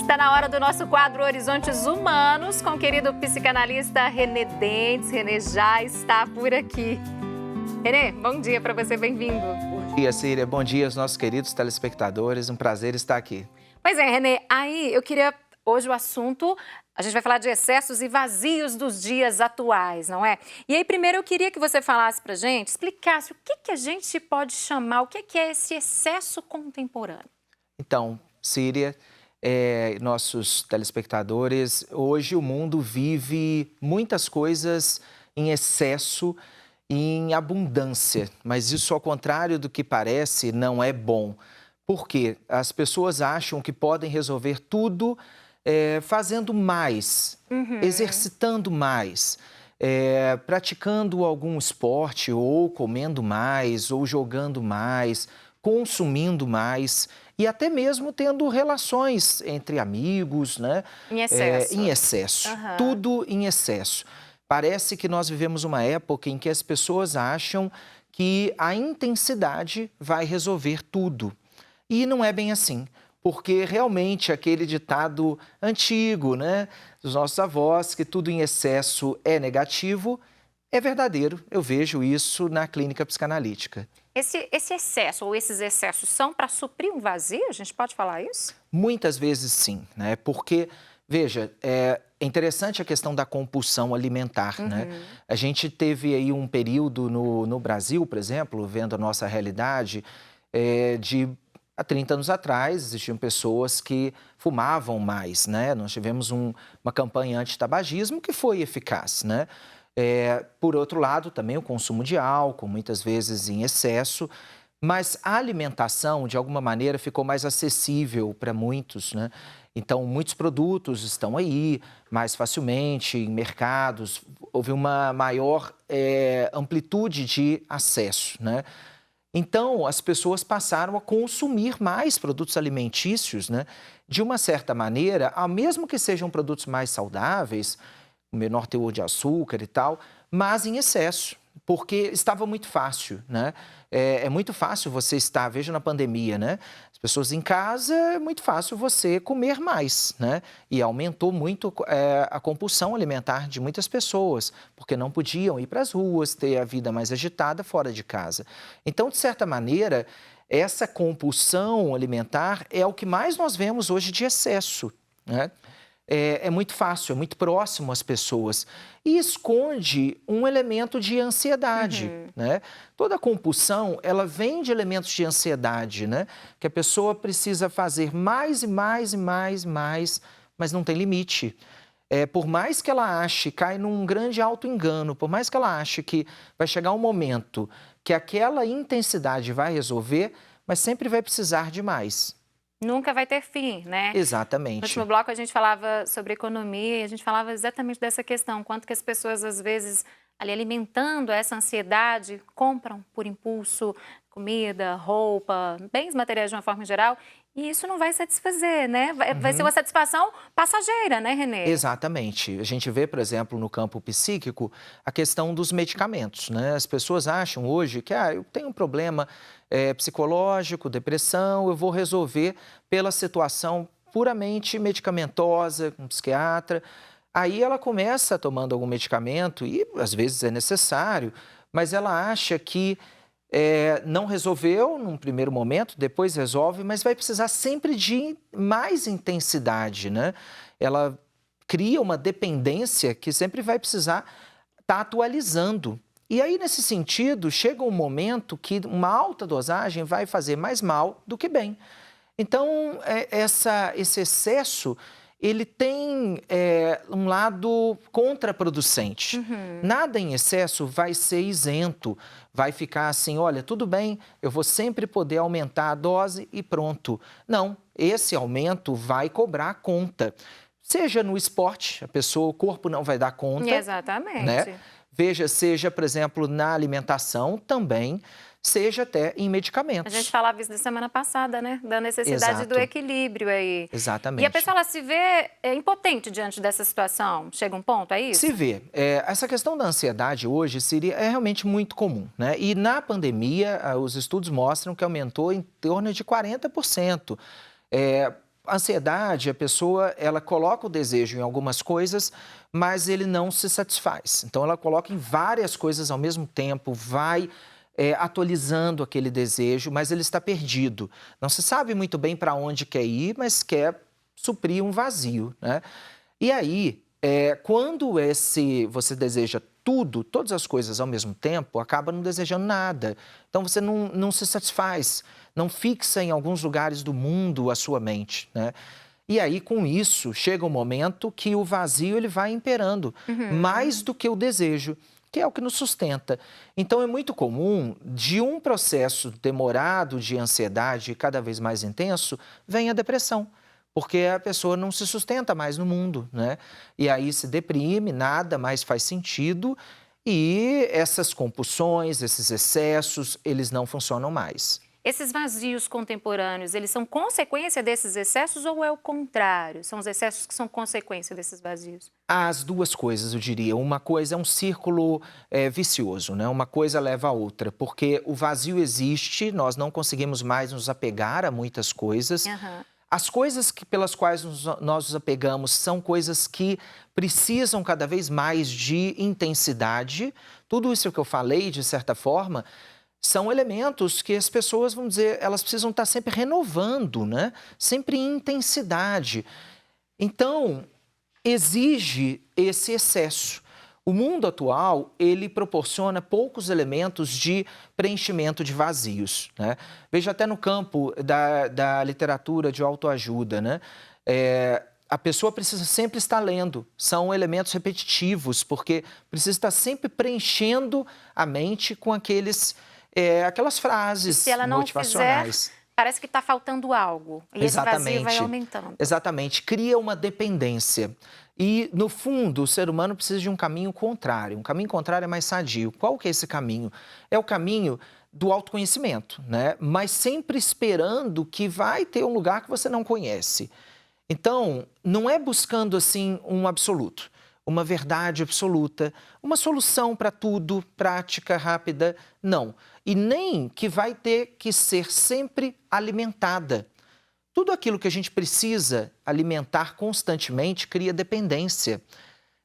Está na hora do nosso quadro Horizontes Humanos com o querido psicanalista René Dentes. René já está por aqui. René, bom dia para você, bem-vindo. Bom dia, Síria. Bom dia aos nossos queridos telespectadores. Um prazer estar aqui. Pois é, René, aí eu queria... Hoje o assunto, a gente vai falar de excessos e vazios dos dias atuais, não é? E aí, primeiro, eu queria que você falasse pra gente, explicasse o que a gente pode chamar, o que é esse excesso contemporâneo. Então, Síria, nossos telespectadores, hoje o mundo vive muitas coisas em excesso e em abundância, mas isso, ao contrário do que parece, não é bom. Por quê? As pessoas acham que podem resolver tudo fazendo mais, exercitando mais, praticando algum esporte, ou comendo mais, ou jogando mais, consumindo mais e até mesmo tendo relações entre amigos, né? Em excesso. Em excesso. Tudo em excesso. Parece que nós vivemos uma época em que as pessoas acham que a intensidade vai resolver tudo. E não é bem assim. Porque realmente aquele ditado antigo, né, dos nossos avós, que tudo em excesso é negativo, é verdadeiro. Eu vejo isso na clínica psicanalítica. Esse excesso ou esses excessos são para suprir um vazio? A gente pode falar isso? Muitas vezes sim, né? Porque, veja, é interessante a questão da compulsão alimentar, né? A gente teve aí um período no Brasil, por exemplo, vendo a nossa realidade, há 30 anos atrás, existiam pessoas que fumavam mais, né? Nós tivemos uma campanha anti-tabagismo que foi eficaz, né? Por outro lado, também o consumo de álcool, muitas vezes em excesso, mas a alimentação, de alguma maneira, ficou mais acessível para muitos, né? Então, muitos produtos estão aí mais facilmente em mercados, houve uma maior amplitude de acesso, né? Então, as pessoas passaram a consumir mais produtos alimentícios, né? De uma certa maneira, mesmo que sejam produtos mais saudáveis, com menor teor de açúcar e tal, mas em excesso, porque estava muito fácil, né? É muito fácil você estar, veja na pandemia, né? As pessoas em casa, é muito fácil você comer mais, né? E aumentou muito a compulsão alimentar de muitas pessoas, porque não podiam ir para as ruas, ter a vida mais agitada fora de casa. Então, de certa maneira, essa compulsão alimentar é o que mais nós vemos hoje de excesso, né? É muito fácil, é muito próximo às pessoas e esconde um elemento de ansiedade, né? Toda compulsão, ela vem de elementos de ansiedade, né? Que a pessoa precisa fazer mais e mais e mais e mais, mas não tem limite. Por mais que ela ache, cai num grande auto-engano, por mais que ela ache que vai chegar um momento que aquela intensidade vai resolver, mas sempre vai precisar de mais. Nunca vai ter fim, né? Exatamente. No último bloco a gente falava sobre economia e a gente falava exatamente dessa questão, quanto que as pessoas às vezes ali alimentando essa ansiedade compram por impulso comida, roupa, bens materiais de uma forma geral e isso não vai satisfazer, né? Vai ser uma satisfação passageira, né, René? Exatamente. A gente vê, por exemplo, no campo psíquico, a questão dos medicamentos, né? As pessoas acham hoje que eu tenho um problema psicológico, depressão, eu vou resolver pela situação puramente medicamentosa, com um psiquiatra. Aí ela começa tomando algum medicamento e às vezes é necessário, mas ela acha que não resolveu num primeiro momento, depois resolve, mas vai precisar sempre de mais intensidade, né? Ela cria uma dependência que sempre vai precisar estar atualizando. E aí, nesse sentido, chega um momento que uma alta dosagem vai fazer mais mal do que bem. Então, esse excesso, ele tem um lado contraproducente. Nada em excesso vai ser isento, vai ficar assim, olha, tudo bem, eu vou sempre poder aumentar a dose e pronto. Não, esse aumento vai cobrar a conta. Seja no esporte, o corpo não vai dar conta. Exatamente. Né? Veja, seja, por exemplo, na alimentação também, seja até em medicamentos. A gente falava isso na semana passada, né? Da necessidade do equilíbrio aí. Exatamente. E a pessoa ela se vê impotente diante dessa situação? Chega um ponto, é isso? Se vê. Essa questão da ansiedade hoje é realmente muito comum, né? E na pandemia, os estudos mostram que aumentou em torno de 40%. A ansiedade, a pessoa, ela coloca o desejo em algumas coisas, mas ele não se satisfaz. Então, ela coloca em várias coisas ao mesmo tempo, vai atualizando aquele desejo, mas ele está perdido. Não se sabe muito bem para onde quer ir, mas quer suprir um vazio, né? E aí, quando você deseja tudo, todas as coisas ao mesmo tempo, acaba não desejando nada. Então, você não se satisfaz, não fixa em alguns lugares do mundo a sua mente, né? E aí, com isso, chega um momento que o vazio ele vai imperando, mais do que o desejo, que é o que nos sustenta. Então, é muito comum, de um processo demorado de ansiedade cada vez mais intenso, vem a depressão. Porque a pessoa não se sustenta mais no mundo, né? E aí se deprime, nada mais faz sentido e essas compulsões, esses excessos, eles não funcionam mais. Esses vazios contemporâneos, eles são consequência desses excessos ou é o contrário? São os excessos que são consequência desses vazios? As duas coisas, eu diria. Uma coisa é um círculo vicioso, né? Uma coisa leva a outra, porque o vazio existe, nós não conseguimos mais nos apegar a muitas coisas. As coisas pelas quais nós nos apegamos são coisas que precisam cada vez mais de intensidade. Tudo isso que eu falei, de certa forma, são elementos que as pessoas, vamos dizer, elas precisam estar sempre renovando, né? Sempre em intensidade. Então, exige esse excesso. O mundo atual, ele proporciona poucos elementos de preenchimento de vazios, né? Veja até no campo da literatura de autoajuda, né? A pessoa precisa sempre estar lendo, são elementos repetitivos, porque precisa estar sempre preenchendo a mente com aquelas frases se ela não motivacionais. Fizer, parece que está faltando algo, e esse vazio vai aumentando. Exatamente, cria uma dependência. E, no fundo, o ser humano precisa de um caminho contrário. Um caminho contrário é mais sadio. Qual que é esse caminho? É o caminho do autoconhecimento, né? Mas sempre esperando que vai ter um lugar que você não conhece. Então, não é buscando, assim, um absoluto, uma verdade absoluta, uma solução para tudo, prática, rápida, não. E nem que vai ter que ser sempre alimentada. Tudo aquilo que a gente precisa alimentar constantemente cria dependência.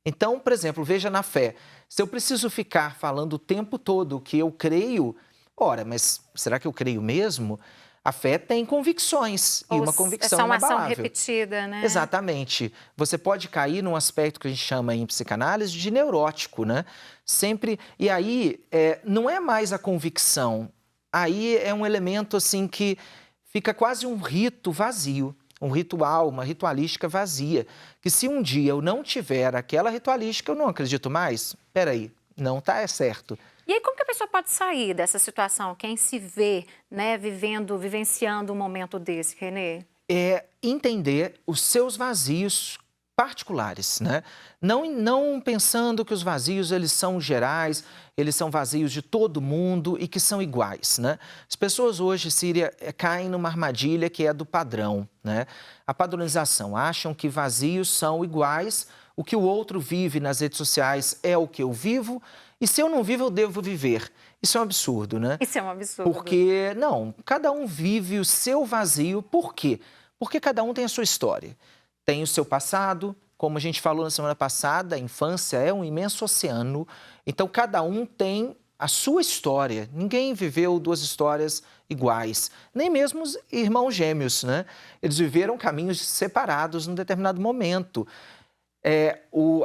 Então, por exemplo, veja na fé. Se eu preciso ficar falando o tempo todo que eu creio, ora, mas será que eu creio mesmo? A fé tem convicções e uma convicção inabalável. É uma ação repetida, né? Exatamente. Você pode cair num aspecto que a gente chama em psicanálise de neurótico, né? Sempre. E aí, não é mais a convicção. Aí é um elemento assim que fica quase um rito vazio, um ritual, uma ritualística vazia. Que se um dia eu não tiver aquela ritualística, eu não acredito mais. Peraí, não está certo. E aí, como que a pessoa pode sair dessa situação? Quem se vê, né, vivenciando um momento desse, Renê? É entender os seus vazios particulares, né? Não pensando que os vazios eles são gerais, eles são vazios de todo mundo e que são iguais, né? As pessoas hoje, Síria, caem numa armadilha que é do padrão, né? A padronização, acham que vazios são iguais, o que o outro vive nas redes sociais é o que eu vivo, e se eu não vivo, eu devo viver. Isso é um absurdo, né? Isso é um absurdo. Porque, não, cada um vive o seu vazio. Por quê? Porque cada um tem a sua história. Tem o seu passado, como a gente falou na semana passada, a infância é um imenso oceano. Então, cada um tem a sua história. Ninguém viveu duas histórias iguais. Nem mesmo os irmãos gêmeos, né? Eles viveram caminhos separados num determinado momento.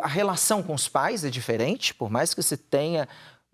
A relação com os pais é diferente, por mais que se tenha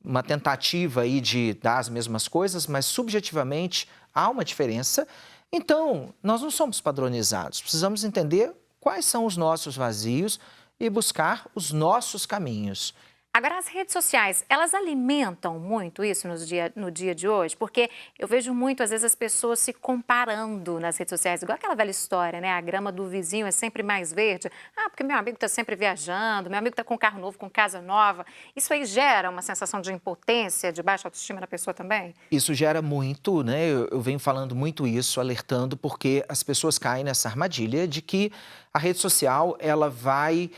uma tentativa aí de dar as mesmas coisas, mas subjetivamente há uma diferença. Então, nós não somos padronizados, precisamos entender quais são os nossos vazios e buscar os nossos caminhos. Agora, as redes sociais, elas alimentam muito isso no dia de hoje? Porque eu vejo muito, às vezes, as pessoas se comparando nas redes sociais, igual aquela velha história, né? A grama do vizinho é sempre mais verde. Ah, porque meu amigo está sempre viajando, meu amigo está com carro novo, com casa nova. Isso aí gera uma sensação de impotência, de baixa autoestima na pessoa também? Isso gera muito, né? Eu venho falando muito isso, alertando, porque as pessoas caem nessa armadilha de que a rede social, ela vai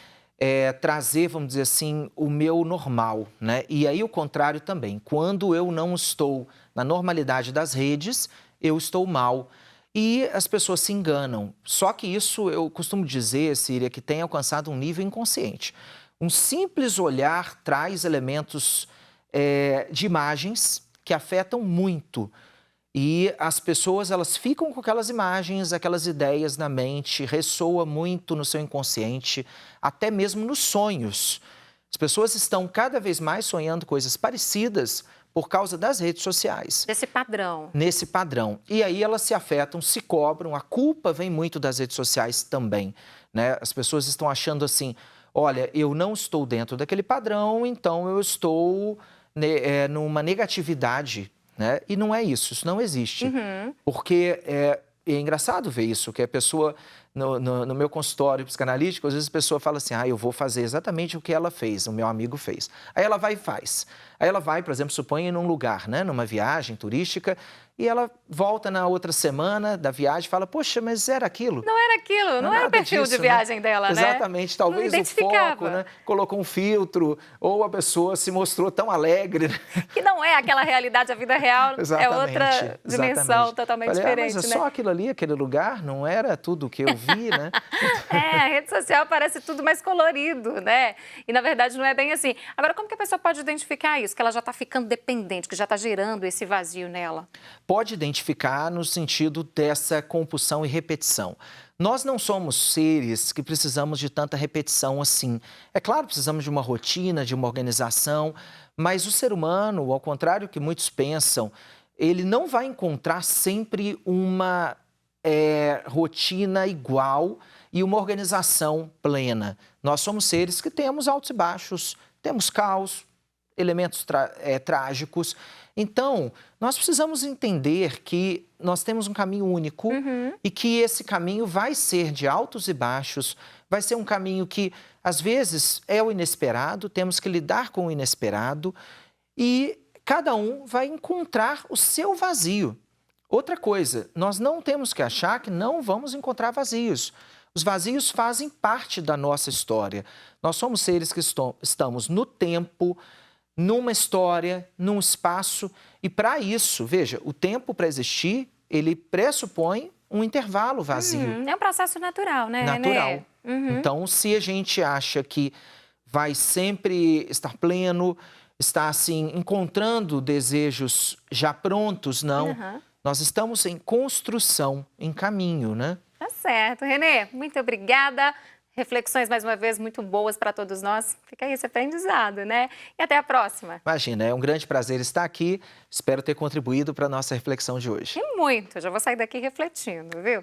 trazer, vamos dizer assim, o meu normal, né? E aí o contrário também. Quando eu não estou na normalidade das redes, eu estou mal. e as pessoas se enganam. Só que isso, eu costumo dizer, Síria, que tem alcançado um nível inconsciente. Um simples olhar traz elementos de imagens que afetam muito. E as pessoas, elas ficam com aquelas imagens, aquelas ideias na mente, ressoa muito no seu inconsciente, até mesmo nos sonhos. As pessoas estão cada vez mais sonhando coisas parecidas por causa das redes sociais. Desse padrão. Nesse padrão. E aí elas se afetam, se cobram, a culpa vem muito das redes sociais também, né? As pessoas estão achando assim, olha, eu não estou dentro daquele padrão, então eu estou numa negatividade, né? E não é isso, isso não existe. Porque é engraçado ver isso, que a pessoa, no meu consultório psicanalítico, às vezes a pessoa fala assim, eu vou fazer exatamente o que ela fez, o meu amigo fez. Aí ela vai e faz. Aí ela vai, por exemplo, suponha em um lugar, né, numa viagem turística, e ela volta na outra semana da viagem e fala, poxa, mas era aquilo? Não era aquilo, não era o perfil de viagem dela, né? Exatamente, talvez o foco, né, colocou um filtro, ou a pessoa se mostrou tão alegre. Que não é aquela realidade, a vida real é outra dimensão totalmente diferente, mas é né? só aquilo ali, aquele lugar, não era tudo o que eu vi, né? A rede social parece tudo mais colorido, né? E na verdade não é bem assim. Agora, como que a pessoa pode identificar isso? Que ela já está ficando dependente, que já está gerando esse vazio nela? Pode identificar no sentido dessa compulsão e repetição. Nós não somos seres que precisamos de tanta repetição assim. É claro, precisamos de uma rotina, de uma organização, mas o ser humano, ao contrário do que muitos pensam, ele não vai encontrar sempre uma rotina igual e uma organização plena. Nós somos seres que temos altos e baixos, temos caos, elementos trágicos. Então, nós precisamos entender que nós temos um caminho único e que esse caminho vai ser de altos e baixos, vai ser um caminho que, às vezes, é o inesperado, temos que lidar com o inesperado e cada um vai encontrar o seu vazio. Outra coisa, nós não temos que achar que não vamos encontrar vazios. Os vazios fazem parte da nossa história. Nós somos seres que estamos no tempo, numa história, num espaço, e para isso, veja, o tempo para existir, ele pressupõe um intervalo vazio. É um processo natural, né? Natural. Então, se a gente acha que vai sempre estar pleno, estar assim, encontrando desejos já prontos, não. Nós estamos em construção, em caminho, né? Tá certo. Renê, muito obrigada. Reflexões, mais uma vez, muito boas para todos nós. Fica aí esse aprendizado, né? E até a próxima. Imagina, é um grande prazer estar aqui. Espero ter contribuído para a nossa reflexão de hoje. E muito. Já vou sair daqui refletindo, viu?